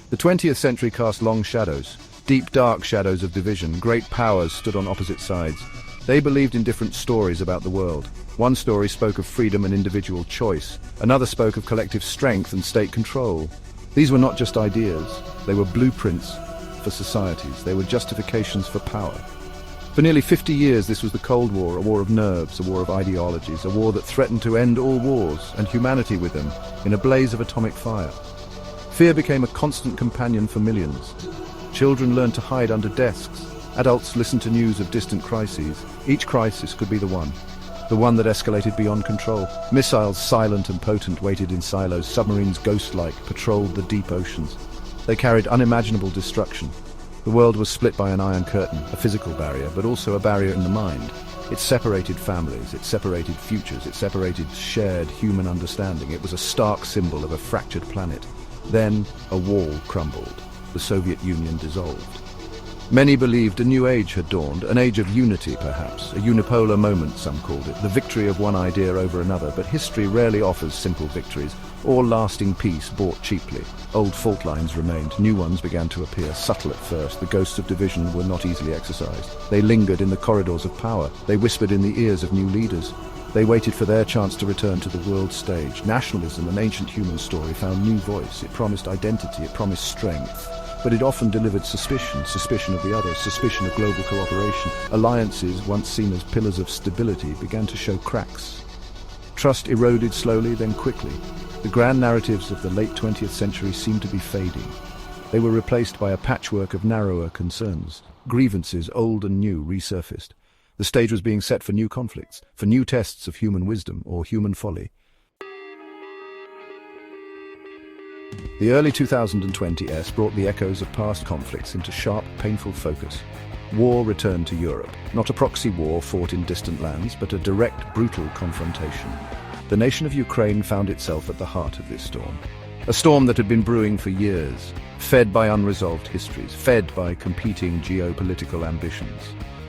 The 20th century cast long shadows, deep dark shadows of division. Great powers stood on opposite sides. They believed in different stories about the world. One story spoke of freedom and individual choice. Another spoke of collective strength and state control. These were not just ideas. They were blueprints for societies. They were justifications for power. For nearly 50 years, this was the Cold War, a war of nerves, a war of ideologies, a war that threatened to end all wars, and humanity with them, in a blaze of atomic fire. Fear became a constant companion for millions. Children learned to hide under desks. Adults listened to news of distant crises. Each crisis could be the one that escalated beyond control. Missiles, silent and potent, waited in silos. Submarines, ghost-like, patrolled the deep oceans. They carried unimaginable destruction. The world was split by an iron curtain, a physical barrier, but also a barrier in the mind. It separated families, it separated futures, it separated shared human understanding. It was a stark symbol of a fractured planet. Then a wall crumbled. The Soviet Union dissolved. Many believed a new age had dawned, an age of unity perhaps, a unipolar moment some called it, the victory of one idea over another, but history rarely offers simple victories, or lasting peace bought cheaply. Old fault lines remained, new ones began to appear, subtle at first. The ghosts of division were not easily exorcised. They lingered in the corridors of power, they whispered in the ears of new leaders. They waited for their chance to return to the world stage. Nationalism, an ancient human story, found new voice. It promised identity, it promised strength. But it often delivered suspicion of the others, suspicion of global cooperation. Alliances, once seen as pillars of stability, began to show cracks. Trust eroded slowly, then quickly. The grand narratives of the late 20th century seemed to be fading. They were replaced by a patchwork of narrower concerns. Grievances, old and new, resurfaced. The stage was being set for new conflicts, for new tests of human wisdom or human folly. The early 2020s brought the echoes of past conflicts into sharp, painful focus. War returned to Europe, not a proxy war fought in distant lands, but a direct, brutal confrontation. The nation of Ukraine found itself at the heart of this storm. A storm that had been brewing for years, fed by unresolved histories, fed by competing geopolitical ambitions.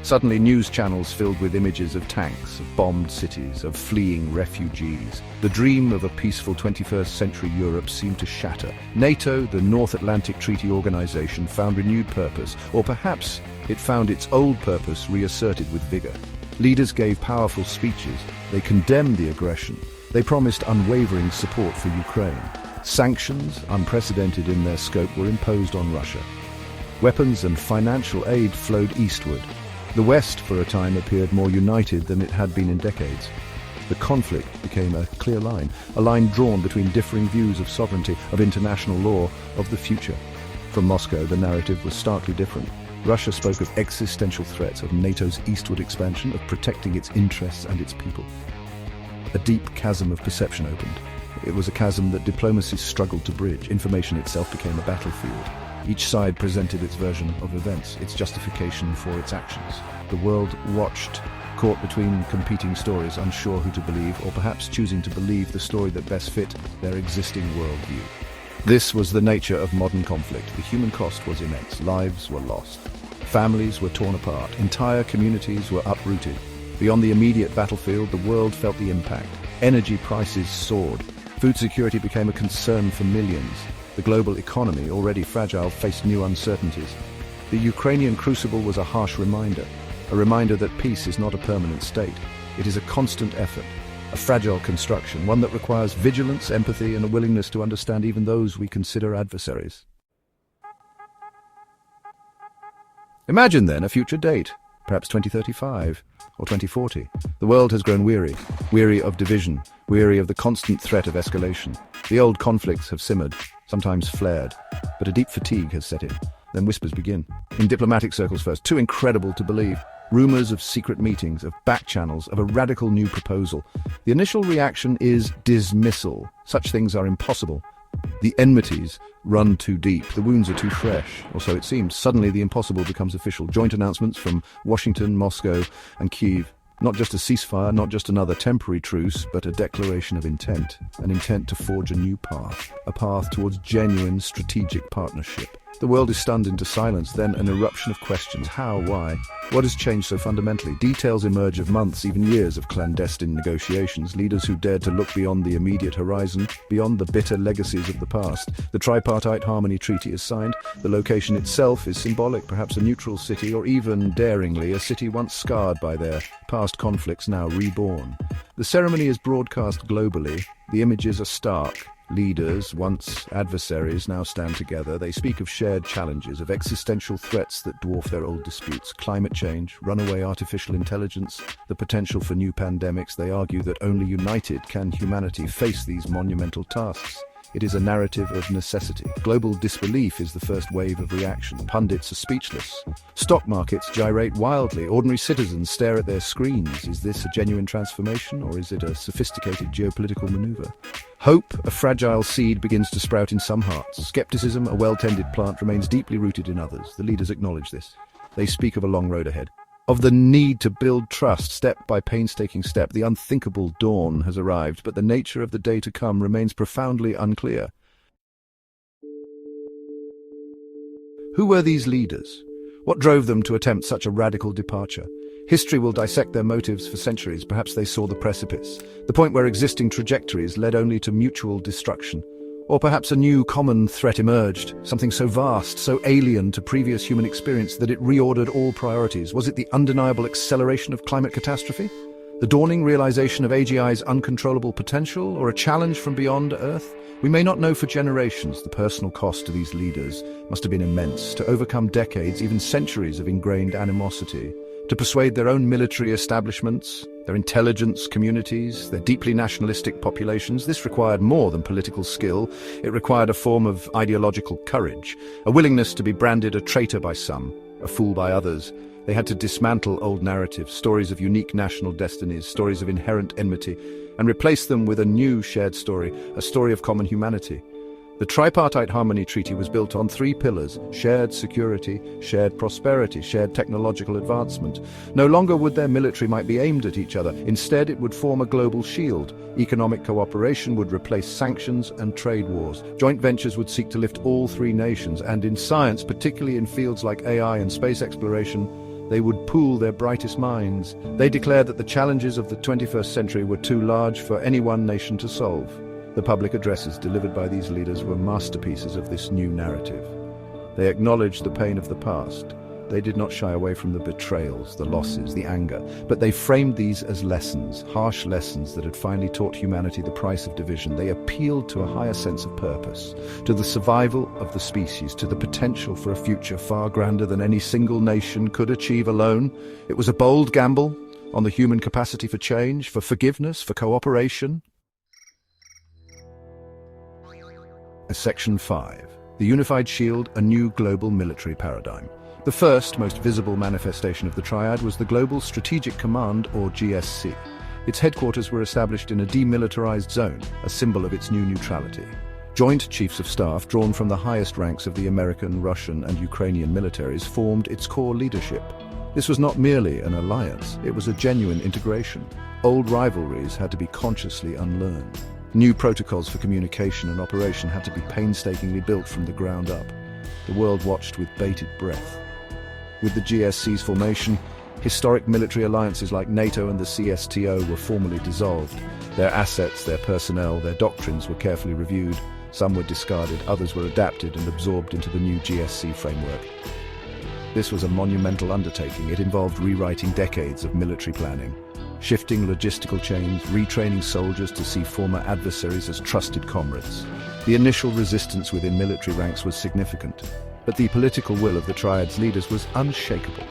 Suddenly, news channels filled with images of tanks, of bombed cities, of fleeing refugees. The dream of a peaceful 21st century Europe seemed to shatter. NATO, the North Atlantic Treaty Organization, found renewed purpose, or perhaps it found its old purpose reasserted with vigor. Leaders gave powerful speeches. They condemned the aggression. They promised unwavering support for Ukraine. Sanctions, unprecedented in their scope, were imposed on Russia. Weapons and financial aid flowed eastward. The West, for a time, appeared more united than it had been in decades. The conflict became a clear line, a line drawn between differing views of sovereignty, of international law, of the future. From Moscow, the narrative was starkly different. Russia spoke of existential threats, of NATO's eastward expansion, of protecting its interests and its people. A deep chasm of perception opened. It was a chasm that diplomacy struggled to bridge. Information itself became a battlefield. Each side presented its version of events, its justification for its actions. The world watched, caught between competing stories, unsure who to believe, or perhaps choosing to believe the story that best fit their existing worldview. This was the nature of modern conflict. The human cost was immense. Lives were lost. Families were torn apart. Entire communities were uprooted. Beyond the immediate battlefield, the world felt the impact. Energy prices soared. Food security became a concern for millions. The global economy, already fragile, faced new uncertainties. The Ukrainian crucible was a harsh reminder, a reminder that peace is not a permanent state. It is a constant effort, a fragile construction, one that requires vigilance, empathy, and a willingness to understand even those we consider adversaries. Imagine then a future date, perhaps 2035 or 2040. The world has grown weary of division, weary of the constant threat of escalation. The old conflicts have simmered, sometimes flared, but a deep fatigue has set in. Then whispers begin. In diplomatic circles first, too incredible to believe. Rumors of secret meetings, of back channels, of a radical new proposal. The initial reaction is dismissal. Such things are impossible. The enmities run too deep, the wounds are too fresh, or so it seems. Suddenly the impossible becomes official. Joint announcements from Washington, Moscow, and Kyiv. Not just a ceasefire, not just another temporary truce, but a declaration of intent. An intent to forge a new path. A path towards genuine strategic partnership. The world is stunned into silence, then an eruption of questions. How? Why? What has changed so fundamentally? Details emerge of months, even years of clandestine negotiations, leaders who dared to look beyond the immediate horizon, beyond the bitter legacies of the past. The tripartite harmony treaty is signed. The location itself is symbolic, perhaps a neutral city, or even, daringly, a city once scarred by their past conflicts, now reborn. The ceremony is broadcast globally. The images are stark. Leaders, once adversaries, now stand together. They speak of shared challenges, of existential threats that dwarf their old disputes. Climate change, runaway artificial intelligence, the potential for new pandemics. They argue that only united can humanity face these monumental tasks. It is a narrative of necessity. Global disbelief is the first wave of reaction. Pundits are speechless. Stock markets gyrate wildly. Ordinary citizens stare at their screens. Is this a genuine transformation, or is it a sophisticated geopolitical maneuver? Hope, a fragile seed, begins to sprout in some hearts. Skepticism, a well-tended plant, remains deeply rooted in others. The leaders acknowledge this. They speak of a long road ahead, of the need to build trust step by painstaking step. The unthinkable dawn has arrived, but the nature of the day to come remains profoundly unclear. Who were these leaders? What drove them to attempt such a radical departure? History will dissect their motives for centuries. Perhaps they saw the precipice, the point where existing trajectories led only to mutual destruction. Or perhaps a new common threat emerged, something so vast, so alien to previous human experience that it reordered all priorities. Was it the undeniable acceleration of climate catastrophe? The dawning realization of AGI's uncontrollable potential, or a challenge from beyond Earth? We may not know for generations. The personal cost to these leaders must have been immense, to overcome decades, even centuries of ingrained animosity, to persuade their own military establishments, their intelligence communities, their deeply nationalistic populations. This required more than political skill. It required a form of ideological courage, a willingness to be branded a traitor by some, a fool by others. They had to dismantle old narratives, stories of unique national destinies, stories of inherent enmity, and replace them with a new shared story, a story of common humanity. The Tripartite Harmony Treaty was built on three pillars: shared security, shared prosperity, shared technological advancement. No longer would their military might be aimed at each other. Instead, it would form a global shield. Economic cooperation would replace sanctions and trade wars. Joint ventures would seek to lift all three nations, and in science, particularly in fields like AI and space exploration, they would pool their brightest minds. They declared that the challenges of the 21st century were too large for any one nation to solve. The public addresses delivered by these leaders were masterpieces of this new narrative. They acknowledged the pain of the past. They did not shy away from the betrayals, the losses, the anger, but they framed these as lessons, harsh lessons that had finally taught humanity the price of division. They appealed to a higher sense of purpose, to the survival of the species, to the potential for a future far grander than any single nation could achieve alone. It was a bold gamble on the human capacity for change, for forgiveness, for cooperation. Section 5. The Unified Shield, a new global military paradigm. The first, most visible manifestation of the Triad was the Global Strategic Command, or GSC. Its headquarters were established in a demilitarized zone, a symbol of its new neutrality. Joint Chiefs of Staff, drawn from the highest ranks of the American, Russian, and Ukrainian militaries, formed its core leadership. This was not merely an alliance, it was a genuine integration. Old rivalries had to be consciously unlearned. New protocols for communication and operation had to be painstakingly built from the ground up. The world watched with bated breath. With the GSC's formation, historic military alliances like NATO and the CSTO were formally dissolved. Their assets, their personnel, their doctrines were carefully reviewed. Some were discarded, others were adapted and absorbed into the new GSC framework. This was a monumental undertaking. It involved rewriting decades of military planning, shifting logistical chains, retraining soldiers to see former adversaries as trusted comrades. The initial resistance within military ranks was significant, but the political will of the Triad's leaders was unshakable.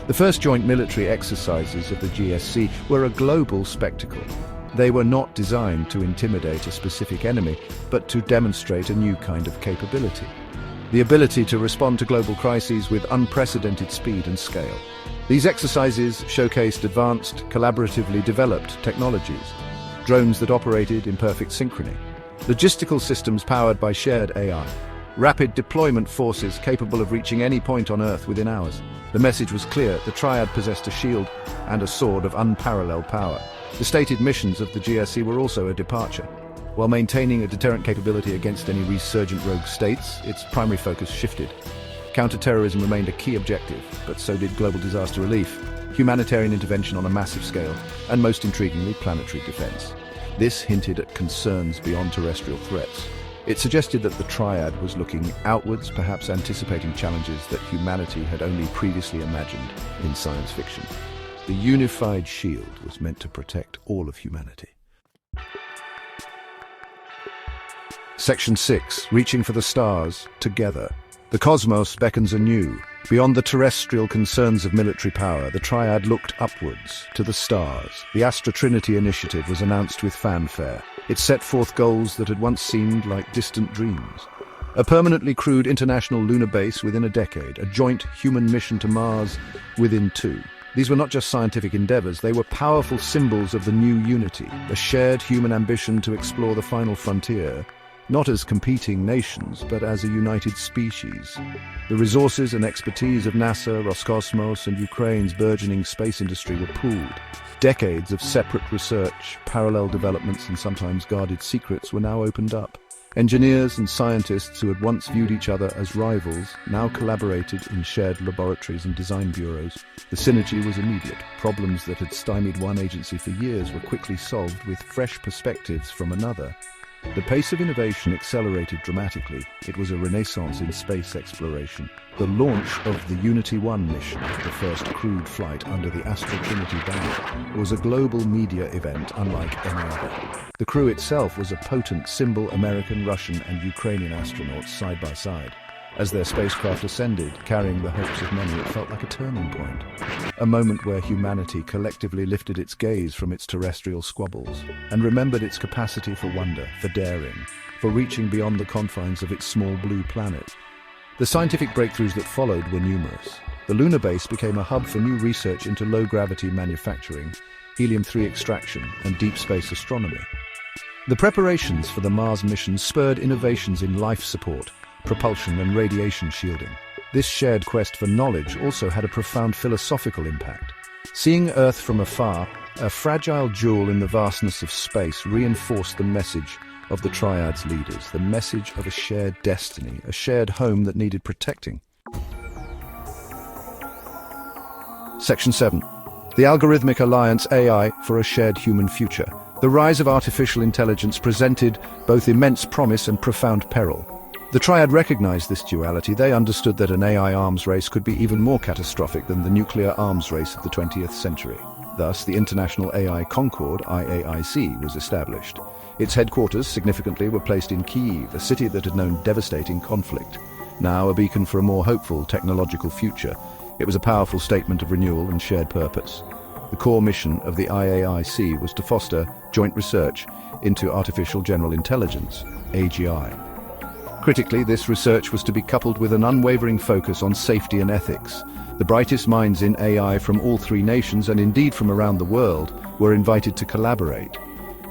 The first joint military exercises of the GSC were a global spectacle. They were not designed to intimidate a specific enemy, but to demonstrate a new kind of capability. The ability to respond to global crises with unprecedented speed and scale. These exercises showcased advanced, collaboratively developed technologies, drones that operated in perfect synchrony, logistical systems powered by shared AI, rapid deployment forces capable of reaching any point on Earth within hours. The message was clear: the Triad possessed a shield and a sword of unparalleled power. The stated missions of the GSC were also a departure. While maintaining a deterrent capability against any resurgent rogue states, its primary focus shifted. Counter-terrorism remained a key objective, but so did global disaster relief, humanitarian intervention on a massive scale, and most intriguingly, planetary defense. This hinted at concerns beyond terrestrial threats. It suggested that the Triad was looking outwards, perhaps anticipating challenges that humanity had only previously imagined in science fiction. The unified shield was meant to protect all of humanity. Section 6. Reaching for the stars, together. The cosmos beckons anew. Beyond the terrestrial concerns of military power, the Triad looked upwards, to the stars. The Astra Trinity initiative was announced with fanfare. It set forth goals that had once seemed like distant dreams. A permanently crewed international lunar base within a decade, a joint human mission to Mars within 2. These were not just scientific endeavors, they were powerful symbols of the new unity, a shared human ambition to explore the final frontier, not as competing nations, but as a united species. The resources and expertise of NASA, Roscosmos, and Ukraine's burgeoning space industry were pooled. Decades of separate research, parallel developments, and sometimes guarded secrets were now opened up. Engineers and scientists who had once viewed each other as rivals now collaborated in shared laboratories and design bureaus. The synergy was immediate. Problems that had stymied one agency for years were quickly solved with fresh perspectives from another. The pace of innovation accelerated dramatically. It was a renaissance in space exploration. The launch of the Unity 1 mission, the first crewed flight under the Astra Trinity banner, was a global media event unlike any other. The crew itself was a potent symbol. American, Russian, and Ukrainian astronauts side by side. As their spacecraft ascended, carrying the hopes of many, it felt like a turning point. A moment where humanity collectively lifted its gaze from its terrestrial squabbles and remembered its capacity for wonder, for daring, for reaching beyond the confines of its small blue planet. The scientific breakthroughs that followed were numerous. The lunar base became a hub for new research into low-gravity manufacturing, helium-3 extraction, and deep space astronomy. The preparations for the Mars mission spurred innovations in life support, propulsion, and radiation shielding. This shared quest for knowledge also had a profound philosophical impact. Seeing Earth from afar, a fragile jewel in the vastness of space, reinforced the message of the Triad's leaders, the message of a shared destiny, a shared home that needed protecting. Section 7. The Algorithmic Alliance AI for a Shared Human Future. The rise of artificial intelligence presented both immense promise and profound peril. The Triad recognized this duality. They understood that an AI arms race could be even more catastrophic than the nuclear arms race of the 20th century. Thus, the International AI Concord, IAIC, was established. Its headquarters, significantly, were placed in Kyiv, a city that had known devastating conflict. Now a beacon for a more hopeful technological future, it was a powerful statement of renewal and shared purpose. The core mission of the IAIC was to foster joint research into artificial general intelligence, AGI. Critically, this research was to be coupled with an unwavering focus on safety and ethics. The brightest minds in AI from all 3 nations, and indeed from around the world, were invited to collaborate,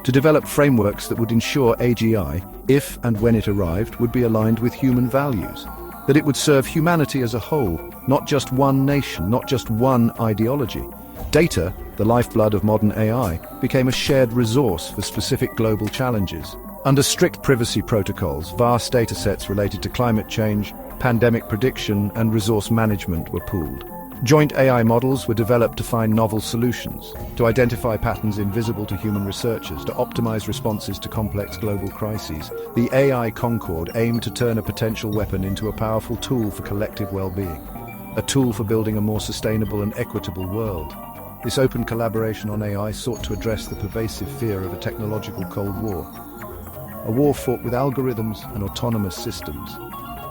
to develop frameworks that would ensure AGI, if and when it arrived, would be aligned with human values, that it would serve humanity as a whole, not just one nation, not just one ideology. Data, the lifeblood of modern AI, became a shared resource for specific global challenges. Under strict privacy protocols, vast datasets related to climate change, pandemic prediction, and resource management were pooled. Joint AI models were developed to find novel solutions, to identify patterns invisible to human researchers, to optimize responses to complex global crises. The AI Concord aimed to turn a potential weapon into a powerful tool for collective well-being, a tool for building a more sustainable and equitable world. This open collaboration on AI sought to address the pervasive fear of a technological Cold War, a war fought with algorithms and autonomous systems.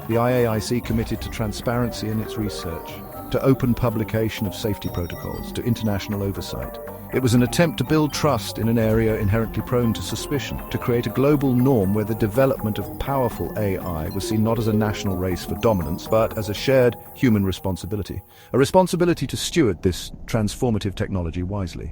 The IAIC committed to transparency in its research, to open publication of safety protocols, to international oversight. It was an attempt to build trust in an area inherently prone to suspicion, to create a global norm where the development of powerful AI was seen not as a national race for dominance, but as a shared human responsibility. A responsibility to steward this transformative technology wisely.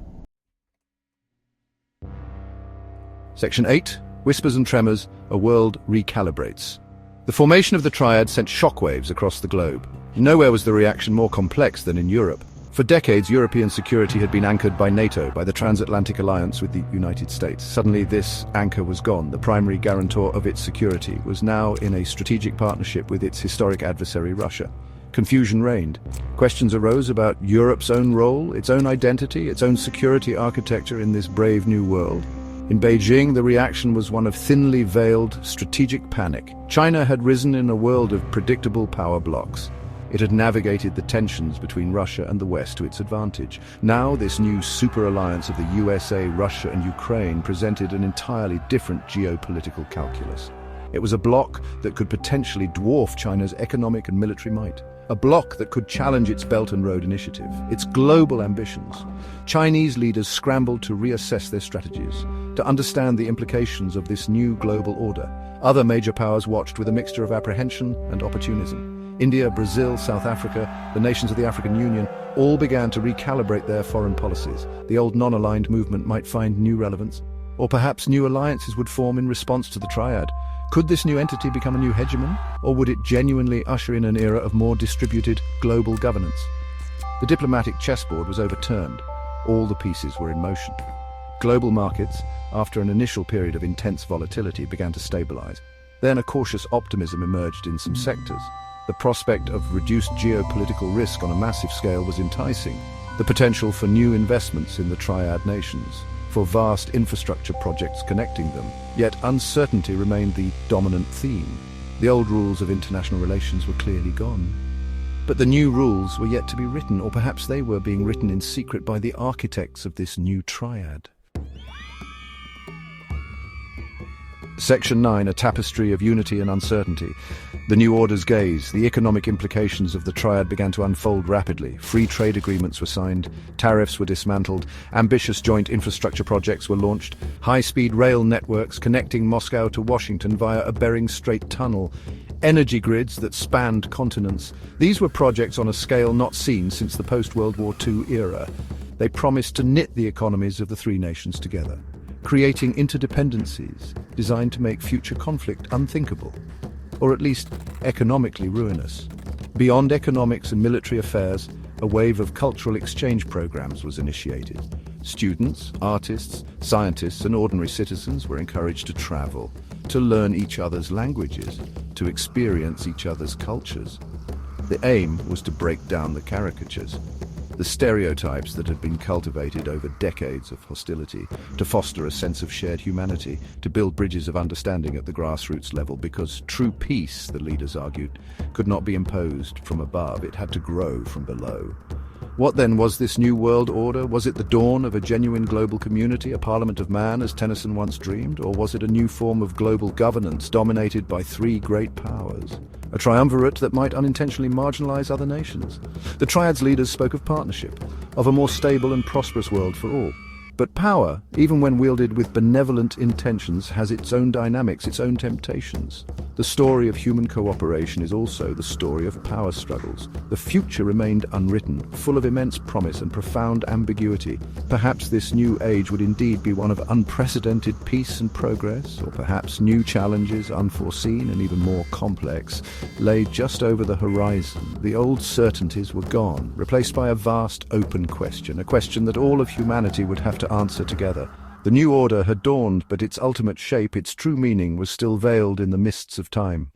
Section 8. Whispers and tremors, a world recalibrates. The formation of the Triad sent shockwaves across the globe. Nowhere was the reaction more complex than in Europe. For decades, European security had been anchored by NATO, by the transatlantic alliance with the United States. Suddenly, this anchor was gone. The primary guarantor of its security was now in a strategic partnership with its historic adversary, Russia. Confusion reigned. Questions arose about Europe's own role, its own identity, its own security architecture in this brave new world. In Beijing, the reaction was one of thinly veiled strategic panic. China had risen in a world of predictable power blocks. It had navigated the tensions between Russia and the West to its advantage. Now, this new super-alliance of the USA, Russia and Ukraine presented an entirely different geopolitical calculus. It was a bloc that could potentially dwarf China's economic and military might. A bloc that could challenge its Belt and Road Initiative, its global ambitions. Chinese leaders scrambled to reassess their strategies, to understand the implications of this new global order. Other major powers watched with a mixture of apprehension and opportunism. India, Brazil, South Africa, the nations of the African Union, all began to recalibrate their foreign policies. The old non-aligned movement might find new relevance, or perhaps new alliances would form in response to the triad. Could this new entity become a new hegemon, or would it genuinely usher in an era of more distributed global governance? The diplomatic chessboard was overturned. All the pieces were in motion. Global markets, after an initial period of intense volatility, began to stabilize. Then a cautious optimism emerged in some sectors. The prospect of reduced geopolitical risk on a massive scale was enticing. The potential for new investments in the triad nations, for vast infrastructure projects connecting them. Yet uncertainty remained the dominant theme. The old rules of international relations were clearly gone. But the new rules were yet to be written, or perhaps they were being written in secret by the architects of this new triad. Section 9, a tapestry of unity and uncertainty. The new order's gaze, the economic implications of the triad began to unfold rapidly. Free trade agreements were signed, tariffs were dismantled, ambitious joint infrastructure projects were launched, high-speed rail networks connecting Moscow to Washington via a Bering Strait tunnel, energy grids that spanned continents. These were projects on a scale not seen since the post-World War II era. They promised to knit the economies of the three nations together, creating interdependencies designed to make future conflict unthinkable, or at least economically ruinous. Beyond economics and military affairs, a wave of cultural exchange programs was initiated. Students, artists, scientists, and ordinary citizens were encouraged to travel, to learn each other's languages, to experience each other's cultures. The aim was to break down the caricatures, the stereotypes that had been cultivated over decades of hostility, to foster a sense of shared humanity, to build bridges of understanding at the grassroots level, because true peace, the leaders argued, could not be imposed from above, it had to grow from below. What then was this new world order? Was it the dawn of a genuine global community, a parliament of man, as Tennyson once dreamed? Or was it a new form of global governance dominated by three great powers? A triumvirate that might unintentionally marginalize other nations? The triad's leaders spoke of partnership, of a more stable and prosperous world for all. But power, even when wielded with benevolent intentions, has its own dynamics, its own temptations. The story of human cooperation is also the story of power struggles. The future remained unwritten, full of immense promise and profound ambiguity. Perhaps this new age would indeed be one of unprecedented peace and progress, or perhaps new challenges, unforeseen and even more complex, lay just over the horizon. The old certainties were gone, replaced by a vast open question, a question that all of humanity would have to answer together. The new order had dawned, but its ultimate shape, its true meaning, was still veiled in the mists of time.